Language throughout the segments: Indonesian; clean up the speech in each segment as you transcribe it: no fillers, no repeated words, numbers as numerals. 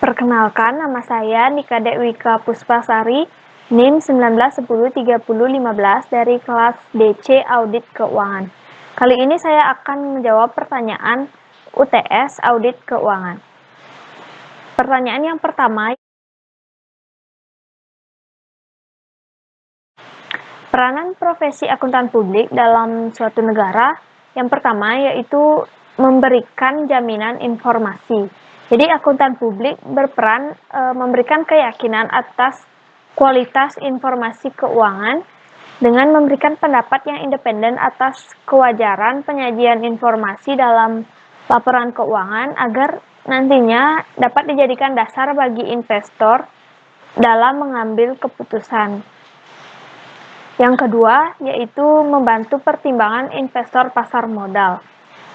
Perkenalkan, nama saya Nika Dekwika Puspasari, NIM 19103015 dari kelas DC Audit Keuangan. Kali ini saya akan menjawab pertanyaan UTS Audit Keuangan. Pertanyaan yang pertama, peranan profesi akuntan publik dalam suatu negara, yang pertama yaitu memberikan jaminan informasi. Jadi akuntan publik berperan memberikan keyakinan atas kualitas informasi keuangan dengan memberikan pendapat yang independen atas kewajaran penyajian informasi dalam laporan keuangan agar nantinya dapat dijadikan dasar bagi investor dalam mengambil keputusan. Yang kedua, yaitu membantu pertimbangan investor pasar modal.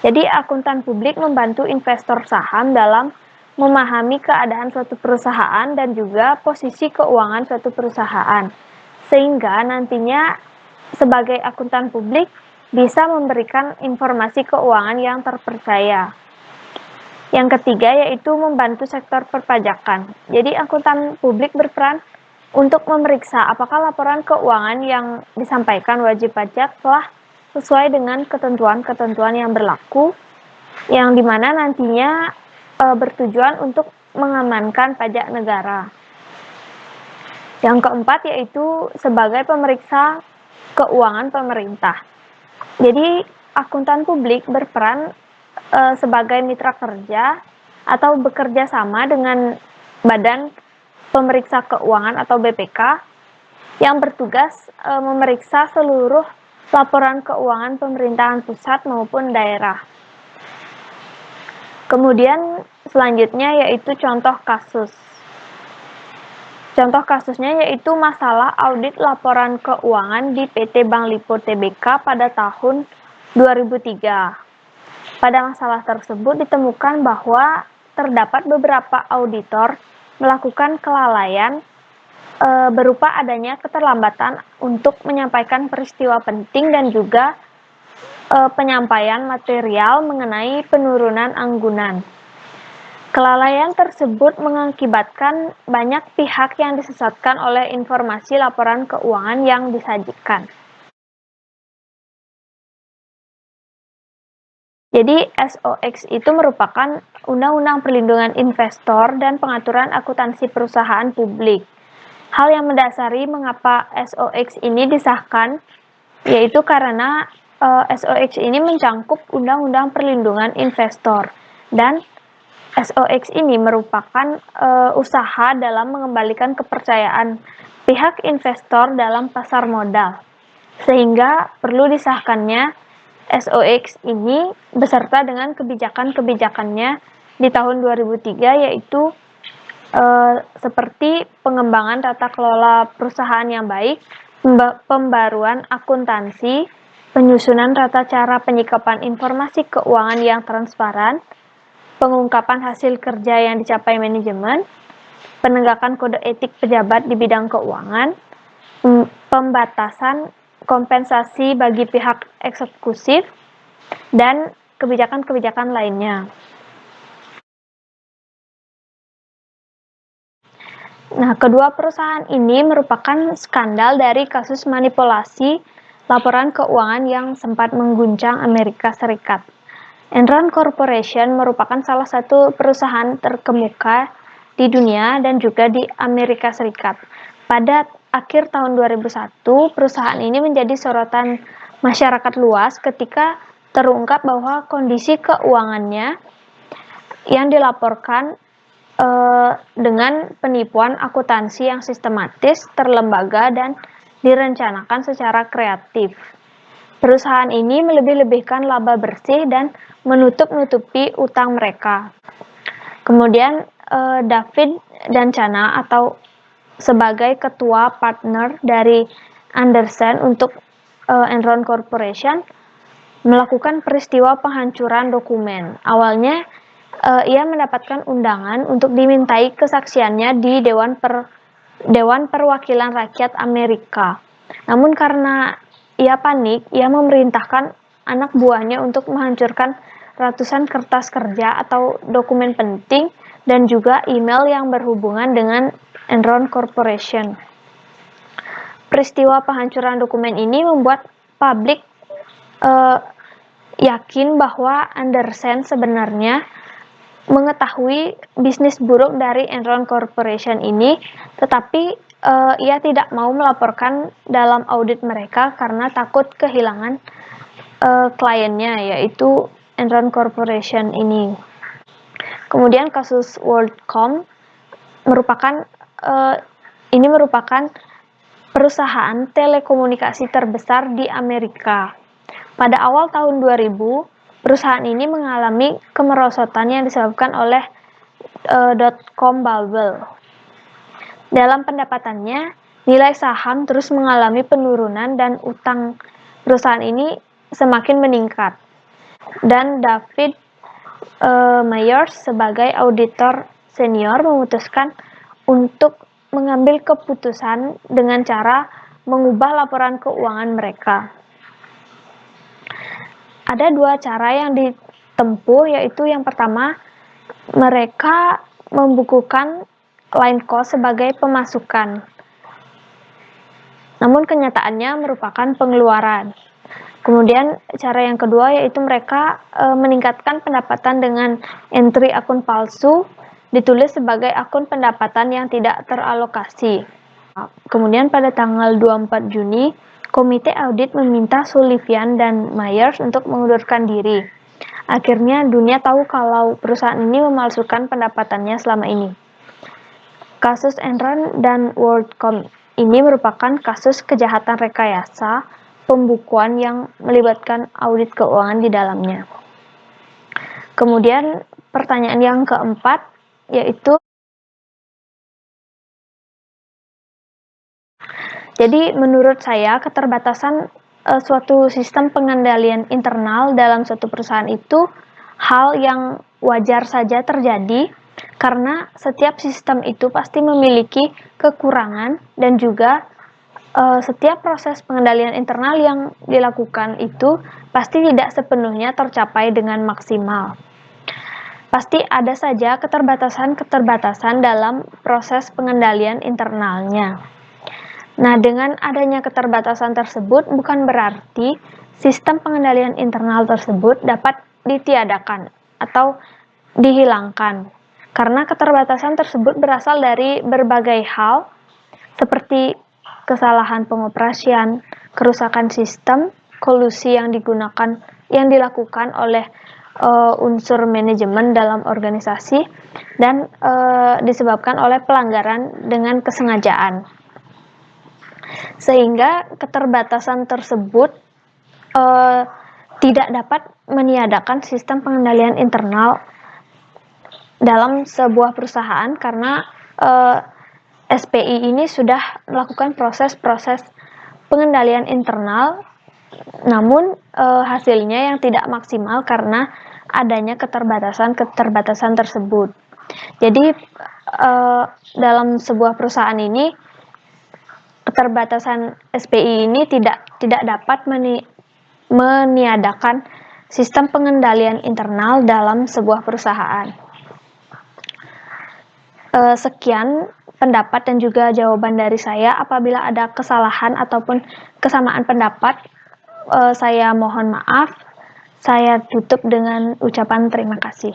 Jadi, akuntan publik membantu investor saham dalam memahami keadaan suatu perusahaan dan juga posisi keuangan suatu perusahaan. Sehingga nantinya sebagai akuntan publik bisa memberikan informasi keuangan yang terpercaya. Yang ketiga, yaitu membantu sektor perpajakan. Jadi, akuntan publik berperan untuk memeriksa apakah laporan keuangan yang disampaikan wajib pajak telah sesuai dengan ketentuan-ketentuan yang berlaku, yang dimana nantinya bertujuan untuk mengamankan pajak negara. Yang keempat yaitu sebagai pemeriksa keuangan pemerintah. Jadi akuntan publik berperan sebagai mitra kerja atau bekerja sama dengan Badan Pemeriksa Keuangan atau BPK yang bertugas memeriksa seluruh laporan keuangan pemerintahan pusat maupun daerah. Kemudian selanjutnya yaitu contoh kasus. Contoh kasusnya yaitu masalah audit laporan keuangan di PT Bank Lipo Tbk pada tahun 2003. Pada masalah tersebut ditemukan bahwa terdapat beberapa auditor melakukan kelalaian berupa adanya keterlambatan untuk menyampaikan peristiwa penting dan juga penyampaian material mengenai penurunan anggunan. Kelalaian tersebut mengakibatkan banyak pihak yang disesatkan oleh informasi laporan keuangan yang disajikan. Jadi SOX itu merupakan Undang-Undang Perlindungan Investor dan Pengaturan Akuntansi Perusahaan Publik. Hal yang mendasari mengapa SOX ini disahkan yaitu karena SOX ini mencangkup Undang-Undang Perlindungan Investor dan SOX ini merupakan usaha dalam mengembalikan kepercayaan pihak investor dalam pasar modal, sehingga perlu disahkannya SOX ini beserta dengan kebijakan-kebijakannya di tahun 2003 yaitu seperti pengembangan tata kelola perusahaan yang baik, pembaruan akuntansi, penyusunan tata cara penyikapan informasi keuangan yang transparan, pengungkapan hasil kerja yang dicapai manajemen, penegakan kode etik pejabat di bidang keuangan, pembatasan kompensasi bagi pihak eksekutif, dan kebijakan-kebijakan lainnya. Nah, kedua perusahaan ini merupakan skandal dari kasus manipulasi laporan keuangan yang sempat mengguncang Amerika Serikat. Enron Corporation merupakan salah satu perusahaan terkemuka di dunia dan juga di Amerika Serikat. Pada akhir tahun 2001, perusahaan ini menjadi sorotan masyarakat luas ketika terungkap bahwa kondisi keuangannya yang dilaporkan dengan penipuan akuntansi yang sistematis, terlembaga, dan direncanakan secara kreatif. Perusahaan ini melebih-lebihkan laba bersih dan menutup-nutupi utang mereka. Kemudian David Dancana atau sebagai ketua partner dari Andersen untuk Enron Corporation melakukan peristiwa penghancuran dokumen. Awalnya ia mendapatkan undangan untuk dimintai kesaksiannya di Dewan Perwakilan Rakyat Amerika. Namun karena ia panik, ia memerintahkan anak buahnya untuk menghancurkan ratusan kertas kerja atau dokumen penting dan juga email yang berhubungan dengan Enron Corporation. Peristiwa penghancuran dokumen ini membuat publik yakin bahwa Andersen sebenarnya mengetahui bisnis buruk dari Enron Corporation ini, tetapi ia tidak mau melaporkan dalam audit mereka karena takut kehilangan kliennya, yaitu Enron Corporation ini. Kemudian kasus WorldCom merupakan perusahaan telekomunikasi terbesar di Amerika. Pada awal tahun 2000, perusahaan ini mengalami kemerosotan yang disebabkan oleh dot-com bubble. Dalam pendapatannya, nilai saham terus mengalami penurunan dan utang perusahaan ini semakin meningkat. Dan David Myers sebagai auditor senior memutuskan untuk mengambil keputusan dengan cara mengubah laporan keuangan mereka. Ada dua cara yang ditempuh, yaitu yang pertama, mereka membukukan line cost sebagai pemasukan, namun kenyataannya merupakan pengeluaran. Kemudian cara yang kedua yaitu mereka meningkatkan pendapatan dengan entry akun palsu ditulis sebagai akun pendapatan yang tidak teralokasi. Kemudian pada tanggal 24 Juni, Komite Audit meminta Sullivan dan Myers untuk mengundurkan diri. Akhirnya dunia tahu kalau perusahaan ini memalsukan pendapatannya selama ini. Kasus Enron dan WorldCom ini merupakan kasus kejahatan rekayasa pembukuan yang melibatkan audit keuangan di dalamnya. Kemudian pertanyaan yang keempat yaitu, jadi menurut saya keterbatasan suatu sistem pengendalian internal dalam suatu perusahaan itu hal yang wajar saja terjadi, karena setiap sistem itu pasti memiliki kekurangan dan juga setiap proses pengendalian internal yang dilakukan itu pasti tidak sepenuhnya tercapai dengan maksimal. Pasti ada saja keterbatasan-keterbatasan dalam proses pengendalian internalnya. Nah, dengan adanya keterbatasan tersebut bukan berarti sistem pengendalian internal tersebut dapat ditiadakan atau dihilangkan, karena keterbatasan tersebut berasal dari berbagai hal seperti kesalahan pengoperasian, kerusakan sistem, kolusi yang dilakukan oleh unsur manajemen dalam organisasi, dan disebabkan oleh pelanggaran dengan kesengajaan. Sehingga keterbatasan tersebut tidak dapat meniadakan sistem pengendalian internal dalam sebuah perusahaan, karena SPI ini sudah melakukan proses-proses pengendalian internal, namun hasilnya yang tidak maksimal karena adanya keterbatasan tersebut. Jadi dalam sebuah perusahaan ini keterbatasan SPI ini tidak dapat meniadakan sistem pengendalian internal dalam sebuah perusahaan. Sekian pendapat dan juga jawaban dari saya. Apabila ada kesalahan ataupun kesamaan pendapat, saya mohon maaf. Saya tutup dengan ucapan terima kasih.